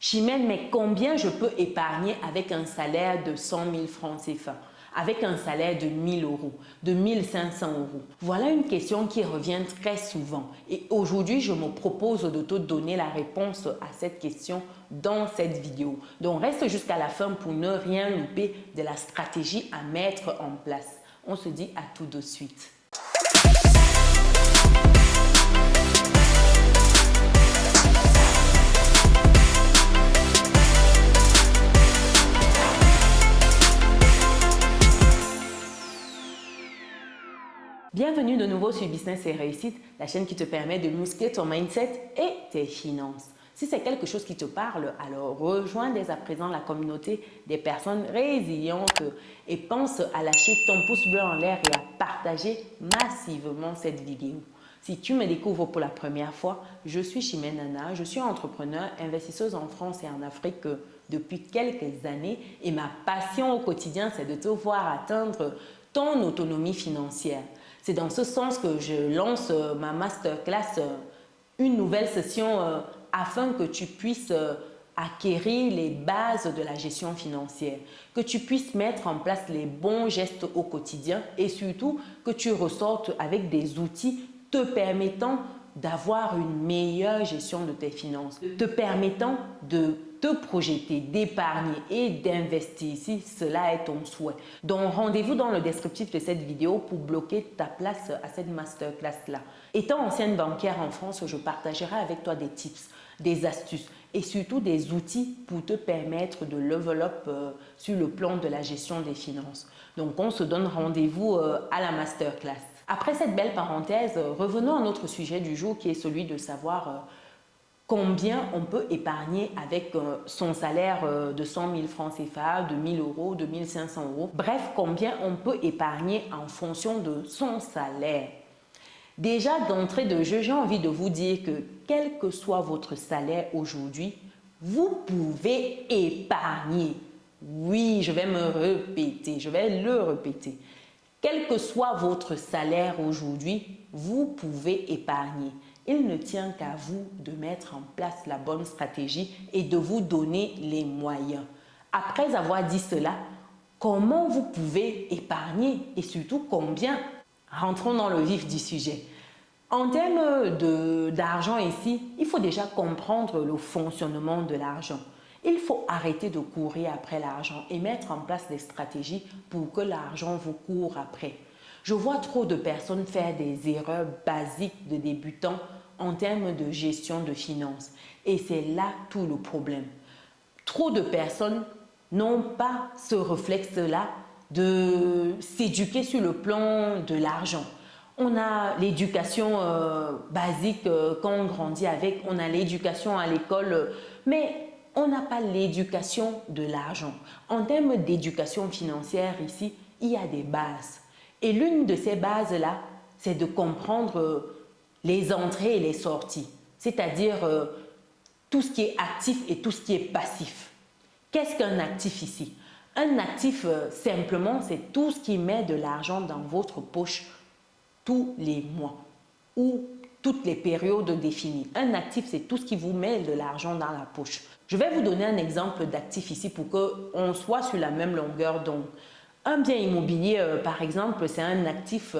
Chimène, mais combien je peux épargner avec un salaire de 100 000 francs CFA, avec un salaire de 1 000 euros, de 1 500 euros? Voilà une question qui revient très souvent. Et aujourd'hui, je me propose de te donner la réponse à cette question dans cette vidéo. Donc, reste jusqu'à la fin pour ne rien louper de la stratégie à mettre en place. On se dit à tout de suite. Bienvenue de nouveau sur Business et Réussite, la chaîne qui te permet de muscler ton mindset et tes finances. Si c'est quelque chose qui te parle, alors rejoins dès à présent la communauté des personnes résilientes et pense à lâcher ton pouce bleu en l'air et à partager massivement cette vidéo. Si tu me découvres pour la première fois, je suis Chimène Nana, je suis entrepreneur, investisseuse en France et en Afrique depuis quelques années et ma passion au quotidien, c'est de te voir atteindre ton autonomie financière. C'est dans ce sens que je lance ma masterclass, une nouvelle session afin que tu puisses acquérir les bases de la gestion financière, que tu puisses mettre en place les bons gestes au quotidien et surtout que tu ressortes avec des outils te permettant d'avoir une meilleure gestion de tes finances, te permettant de te projeter, d'épargner et d'investir si cela est ton souhait. Donc, rendez-vous dans le descriptif de cette vidéo pour bloquer ta place à cette masterclass-là. Étant ancienne banquière en France, je partagerai avec toi des tips, des astuces et surtout des outils pour te permettre de level up sur le plan de la gestion des finances. Donc, on se donne rendez-vous à la masterclass. Après cette belle parenthèse, revenons à notre sujet du jour qui est celui de savoir combien on peut épargner avec son salaire de 100 000 francs CFA, de 1 000 euros, de 1 500 euros. Bref, combien on peut épargner en fonction de son salaire. Déjà, d'entrée de jeu, j'ai envie de vous dire que quel que soit votre salaire aujourd'hui, vous pouvez épargner. Oui, je vais me répéter, je vais le répéter. Quel que soit votre salaire aujourd'hui, vous pouvez épargner. Il ne tient qu'à vous de mettre en place la bonne stratégie et de vous donner les moyens. Après avoir dit cela, comment vous pouvez épargner et surtout combien? Rentrons dans le vif du sujet. En termes d'argent ici, il faut déjà comprendre le fonctionnement de l'argent. Il faut arrêter de courir après l'argent et mettre en place des stratégies pour que l'argent vous court après. Je vois trop de personnes faire des erreurs basiques de débutants en termes de gestion de finances. Et c'est là tout le problème. Trop de personnes n'ont pas ce réflexe-là de s'éduquer sur le plan de l'argent. On a l'éducation basique quand on grandit avec, on a l'éducation à l'école, mais on n'a pas l'éducation de l'argent. En termes d'éducation financière ici, il y a des bases. Et l'une de ces bases-là, c'est de comprendre les entrées et les sorties, c'est-à-dire tout ce qui est actif et tout ce qui est passif. Qu'est-ce qu'un actif ici? Un actif, simplement, c'est tout ce qui met de l'argent dans votre poche tous les mois ou toutes les périodes définies. Un actif, c'est tout ce qui vous met de l'argent dans la poche. Je vais vous donner un exemple d'actif ici pour qu'on soit sur la même longueur d'onde. Un bien immobilier, par exemple, c'est un actif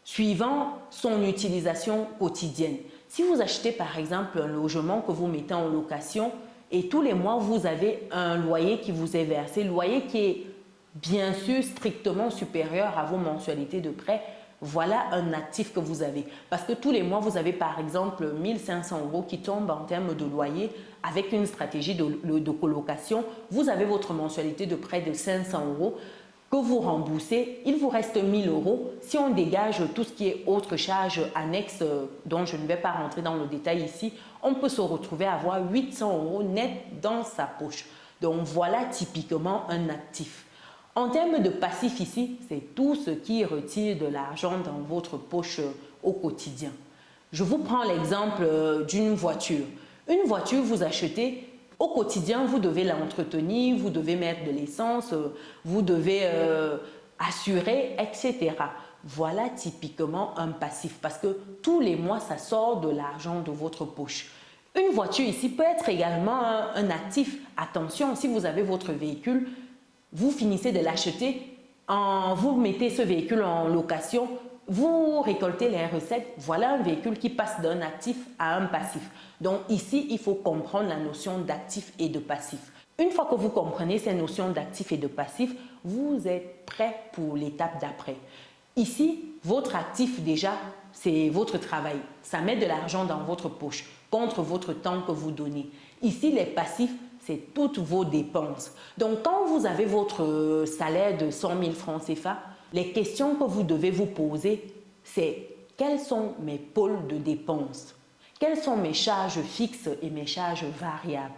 suivant son utilisation quotidienne. Si vous achetez par exemple un logement que vous mettez en location et tous les mois vous avez un loyer qui vous est versé, loyer qui est bien sûr strictement supérieur à vos mensualités de prêt, voilà un actif que vous avez. Parce que tous les mois, vous avez par exemple 1 500 euros qui tombent en termes de loyer avec une stratégie de colocation. Vous avez votre mensualité de prêt de 500 euros que vous remboursez. Il vous reste 1 000 euros. Si on dégage tout ce qui est autres charges annexes dont je ne vais pas rentrer dans le détail ici, on peut se retrouver à avoir 800 euros net dans sa poche. Donc voilà typiquement un actif. En termes de passif ici, c'est tout ce qui retire de l'argent dans votre poche au quotidien. Je vous prends l'exemple d'une voiture. Une voiture, vous achetez, au quotidien, vous devez l'entretenir, vous devez mettre de l'essence, vous devez assurer, etc. Voilà typiquement un passif parce que tous les mois, ça sort de l'argent de votre poche. Une voiture ici peut être également un actif. Attention, si vous avez votre véhicule, vous finissez de l'acheter, vous mettez ce véhicule en location, vous récoltez les recettes, voilà un véhicule qui passe d'un actif à un passif. Donc ici, il faut comprendre la notion d'actif et de passif. Une fois que vous comprenez ces notions d'actif et de passif, vous êtes prêt pour l'étape d'après. Ici, votre actif déjà, c'est votre travail. Ça met de l'argent dans votre poche contre votre temps que vous donnez. Ici, les passifs, c'est toutes vos dépenses. Donc, quand vous avez votre salaire de 100 000 francs CFA, les questions que vous devez vous poser, c'est quels sont mes pôles de dépenses? Quelles sont mes charges fixes et mes charges variables?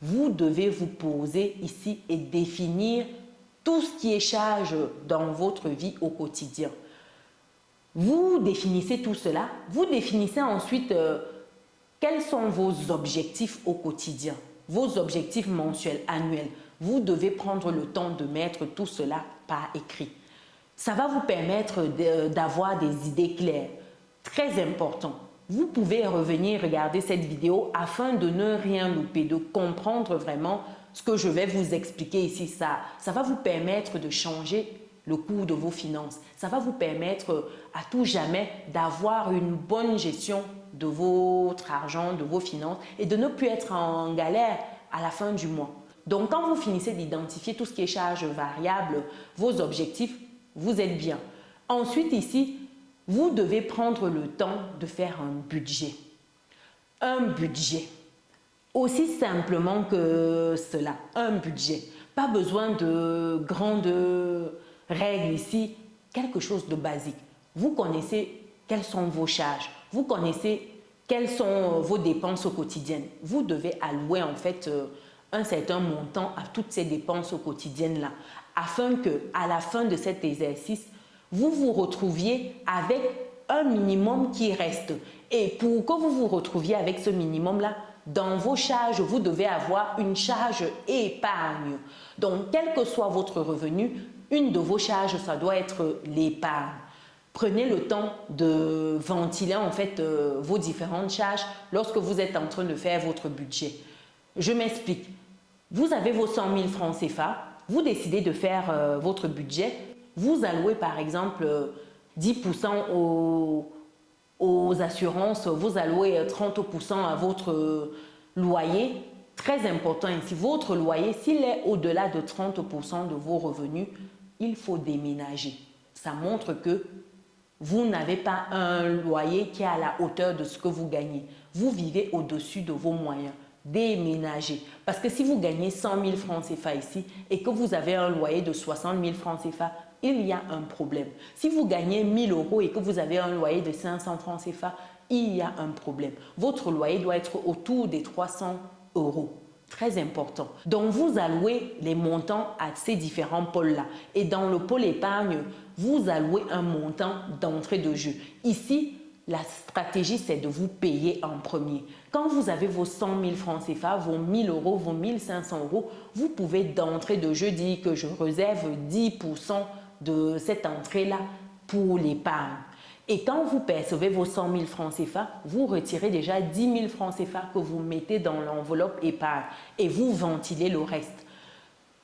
Vous devez vous poser ici et définir tout ce qui est charge dans votre vie au quotidien. Vous définissez tout cela, vous définissez ensuite quels sont vos objectifs au quotidien, vos objectifs mensuels, annuels. Vous devez prendre le temps de mettre tout cela par écrit. Ça va vous permettre d'avoir des idées claires. Très important. Vous pouvez revenir regarder cette vidéo afin de ne rien louper, de comprendre vraiment ce que je vais vous expliquer ici. Ça va vous permettre de changer le cours de vos finances. Ça va vous permettre à tout jamais d'avoir une bonne gestion de votre argent, de vos finances et de ne plus être en galère à la fin du mois. Donc, quand vous finissez d'identifier tout ce qui est charges variables, vos objectifs, vous êtes bien. Ensuite, ici, vous devez prendre le temps de faire un budget. Un budget. Aussi simplement que cela, un budget. Pas besoin de grandes règles ici, quelque chose de basique. Vous connaissez quelles sont vos charges, vous connaissez quelles sont vos dépenses quotidiennes. Vous devez allouer en fait un certain montant à toutes ces dépenses quotidiennes-là, afin qu'à la fin de cet exercice, vous vous retrouviez avec un minimum qui reste. Et pour que vous vous retrouviez avec ce minimum-là, dans vos charges, vous devez avoir une charge épargne. Donc, quel que soit votre revenu, une de vos charges, ça doit être l'épargne. Prenez le temps de ventiler en fait vos différentes charges lorsque vous êtes en train de faire votre budget. Je m'explique. Vous avez vos 100 000 francs CFA, vous décidez de faire votre budget, vous allouez par exemple 10% aux assurances, vous allouez 30% à votre loyer. Très important ici, votre loyer, s'il est au-delà de 30% de vos revenus, il faut déménager. Ça montre que vous n'avez pas un loyer qui est à la hauteur de ce que vous gagnez. Vous vivez au-dessus de vos moyens. Déménager. Parce que si vous gagnez 100 000 francs CFA ici et que vous avez un loyer de 60 000 francs CFA, il y a un problème. Si vous gagnez 1 000 € et que vous avez un loyer de 500 francs CFA, il y a un problème. Votre loyer doit être autour des 300 €. Très important. Donc, vous allouez les montants à ces différents pôles-là. Et dans le pôle épargne, vous allouez un montant d'entrée de jeu. Ici, la stratégie, c'est de vous payer en premier. Quand vous avez vos 100 000 francs CFA, vos 1 000 €, vos 1 500 €, vous pouvez d'entrée de jeu dire que je réserve 10% de cette entrée-là pour l'épargne. Et quand vous percevez vos 100 000 francs CFA, vous retirez déjà 10 000 francs CFA que vous mettez dans l'enveloppe épargne et vous ventilez le reste.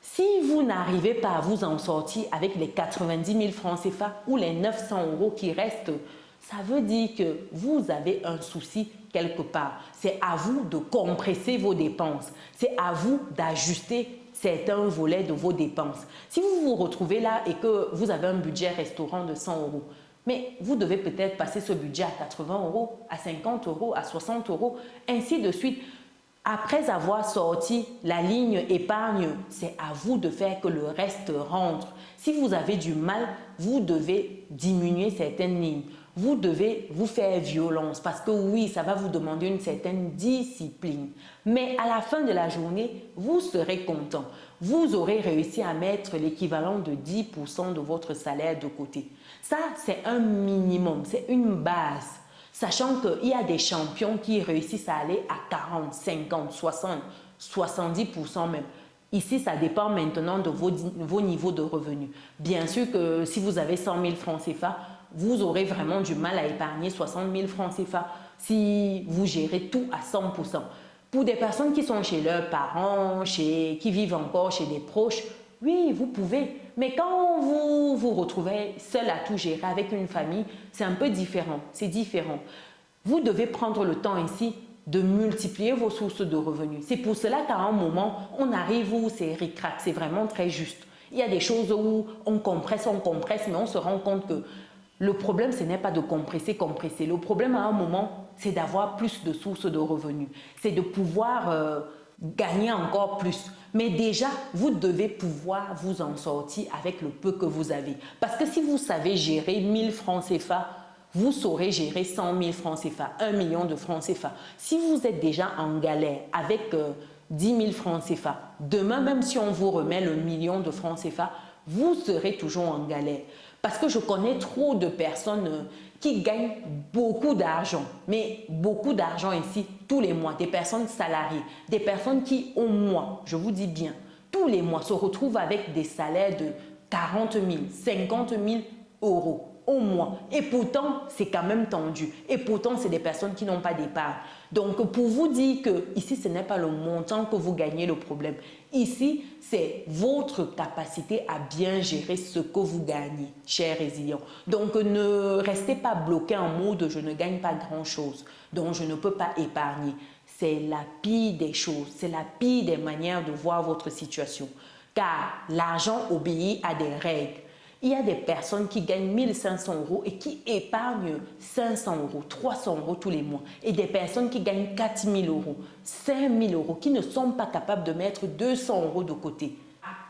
Si vous n'arrivez pas à vous en sortir avec les 90 000 francs CFA ou les 900 € qui restent, ça veut dire que vous avez un souci quelque part. C'est à vous de compresser vos dépenses. C'est à vous d'ajuster certains volets de vos dépenses. Si vous vous retrouvez là et que vous avez un budget restaurant de 100 €, mais vous devez peut-être passer ce budget à 80 €, à 50 €, à 60 €, ainsi de suite. Après avoir sorti la ligne épargne, c'est à vous de faire que le reste rentre. Si vous avez du mal, vous devez diminuer certaines lignes. Vous devez vous faire violence parce que oui, ça va vous demander une certaine discipline. Mais à la fin de la journée, vous serez content. Vous aurez réussi à mettre l'équivalent de 10% de votre salaire de côté. Ça, c'est un minimum, c'est une base. Sachant qu'il y a des champions qui réussissent à aller à 40, 50, 60, 70% même. Ici, ça dépend maintenant de vos niveaux de revenus. Bien sûr que si vous avez 100 000 francs CFA, vous aurez vraiment du mal à épargner 60 000 francs CFA. si vous gérez tout à 100%. Pour des personnes qui sont chez leurs parents, qui vivent encore chez des proches, oui, vous pouvez. Mais quand vous vous retrouvez seul à tout gérer avec une famille, c'est un peu différent. C'est différent. Vous devez prendre le temps ici de multiplier vos sources de revenus. C'est pour cela qu'à un moment, on arrive où c'est ric-rac, c'est vraiment très juste. Il y a des choses où on compresse, mais on se rend compte que le problème, ce n'est pas de compresser. Le problème à un moment, c'est d'avoir plus de sources de revenus. C'est de pouvoir gagner encore plus. Mais déjà, vous devez pouvoir vous en sortir avec le peu que vous avez. Parce que si vous savez gérer 1000 francs CFA, vous saurez gérer 100 000 francs CFA, 1 million de francs CFA. Si vous êtes déjà en galère avec 10 000 francs CFA, demain, même si on vous remet le million de francs CFA, vous serez toujours en galère. Parce que je connais trop de personnes qui gagnent beaucoup d'argent, mais beaucoup d'argent ici tous les mois, des personnes salariées, des personnes qui au mois, je vous dis bien, tous les mois se retrouvent avec des salaires de 40 000, 50 000 euros au mois. Et pourtant, c'est quand même tendu. Et pourtant, c'est des personnes qui n'ont pas d'épargne. Donc, pour vous dire que ici, ce n'est pas le montant que vous gagnez le problème. Ici, c'est votre capacité à bien gérer ce que vous gagnez, chers résilients. Donc, ne restez pas bloqué en mode « je ne gagne pas grand-chose, donc je ne peux pas épargner ». C'est la pire des choses, c'est la pire des manières de voir votre situation. Car l'argent obéit à des règles. Il y a des personnes qui gagnent 1500 euros et qui épargnent 500 euros, 300 euros tous les mois. Et des personnes qui gagnent 4000 euros, 5000 euros, qui ne sont pas capables de mettre 200 euros de côté.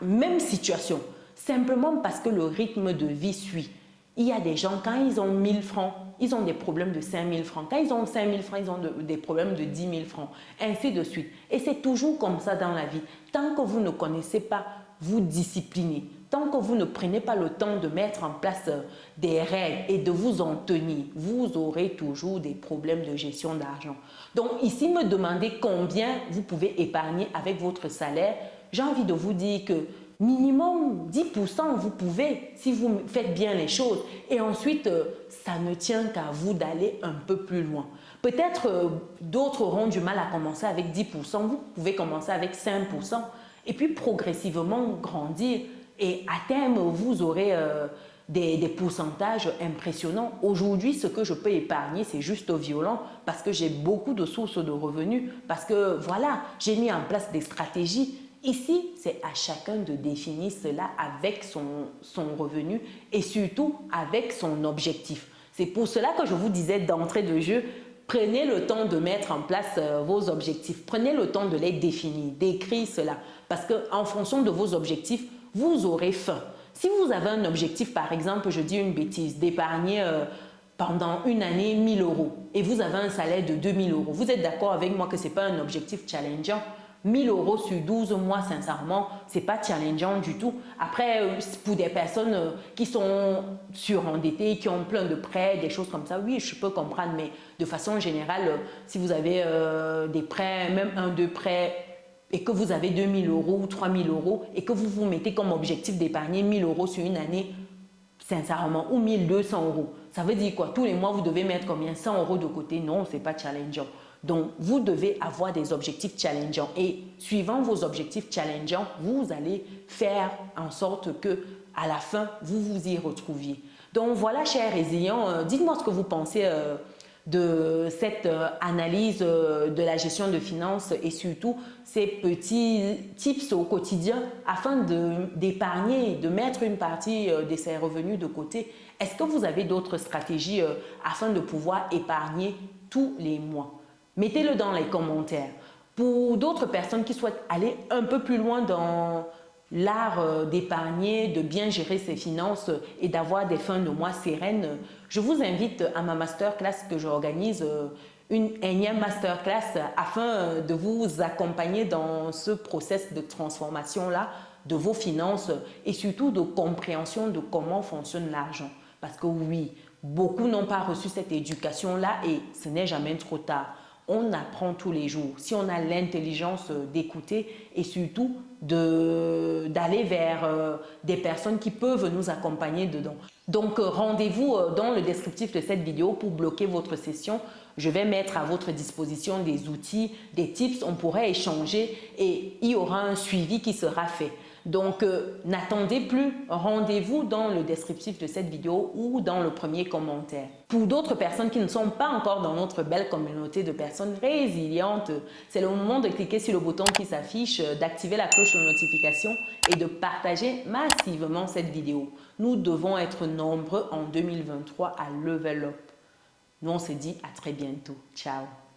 Même situation, simplement parce que le rythme de vie suit. Il y a des gens, quand ils ont 1000 francs, ils ont des problèmes de 5000 francs. Quand ils ont 5000 francs, ils ont des problèmes de 10 000 francs, ainsi de suite. Et c'est toujours comme ça dans la vie. Tant que vous ne connaissez pas vous discipliner, tant que vous ne prenez pas le temps de mettre en place des règles et de vous en tenir, vous aurez toujours des problèmes de gestion d'argent. Donc ici, me demander combien vous pouvez épargner avec votre salaire, j'ai envie de vous dire que minimum 10%, vous pouvez si vous faites bien les choses. Et ensuite, ça ne tient qu'à vous d'aller un peu plus loin. Peut-être d'autres auront du mal à commencer avec 10%, vous pouvez commencer avec 5% et puis progressivement grandir. Et à terme, vous aurez des pourcentages impressionnants. Aujourd'hui, ce que je peux épargner, c'est juste violent parce que j'ai beaucoup de sources de revenus, parce que voilà, j'ai mis en place des stratégies. Ici, c'est à chacun de définir cela avec son revenu et surtout avec son objectif. C'est pour cela que je vous disais d'entrée de jeu, prenez le temps de mettre en place vos objectifs. Prenez le temps de les définir, d'écrire cela. Parce qu'en fonction de vos objectifs, vous aurez faim. Si vous avez un objectif, par exemple, je dis une bêtise, d'épargner pendant une année 1000 euros et vous avez un salaire de 2000 euros, vous êtes d'accord avec moi que ce n'est pas un objectif challengeant? 1000 euros sur 12 mois, sincèrement, ce n'est pas challengeant du tout. Après, pour des personnes qui sont surendettées, qui ont plein de prêts, des choses comme ça, oui, je peux comprendre. Mais de façon générale, si vous avez des prêts, même un, deux prêts, et que vous avez 2000 euros ou 3000 euros, et que vous vous mettez comme objectif d'épargner 1000 euros sur une année, sincèrement, ou 1200 euros, ça veut dire quoi? Tous les mois, vous devez mettre combien? 100 euros de côté? Non, ce n'est pas challengeant. Donc, vous devez avoir des objectifs challengeants et suivant vos objectifs challengeants, vous allez faire en sorte que à la fin, vous vous y retrouviez. Donc, voilà, chers résilients, dites-moi ce que vous pensez de cette analyse de la gestion de finances et surtout ces petits tips au quotidien afin d'épargner, de mettre une partie de ses revenus de côté. Est-ce que vous avez d'autres stratégies afin de pouvoir épargner tous les mois? Mettez-le dans les commentaires. Pour d'autres personnes qui souhaitent aller un peu plus loin dans l'art d'épargner, de bien gérer ses finances et d'avoir des fins de mois sereines, je vous invite à ma masterclass que j'organise, une énième masterclass afin de vous accompagner dans ce process de transformation-là de vos finances et surtout de compréhension de comment fonctionne l'argent. Parce que oui, beaucoup n'ont pas reçu cette éducation-là et ce n'est jamais trop tard. On apprend tous les jours. Si on a l'intelligence d'écouter et surtout d'aller vers des personnes qui peuvent nous accompagner dedans. Donc, rendez-vous dans le descriptif de cette vidéo pour bloquer votre session. Je vais mettre à votre disposition des outils, des tips, on pourrait échanger et il y aura un suivi qui sera fait. Donc, n'attendez plus, rendez-vous dans le descriptif de cette vidéo ou dans le premier commentaire. Pour d'autres personnes qui ne sont pas encore dans notre belle communauté de personnes résilientes, c'est le moment de cliquer sur le bouton qui s'affiche, d'activer la cloche de notification et de partager massivement cette vidéo. Nous devons être nombreux en 2023 à level up. Nous, on se dit à très bientôt. Ciao!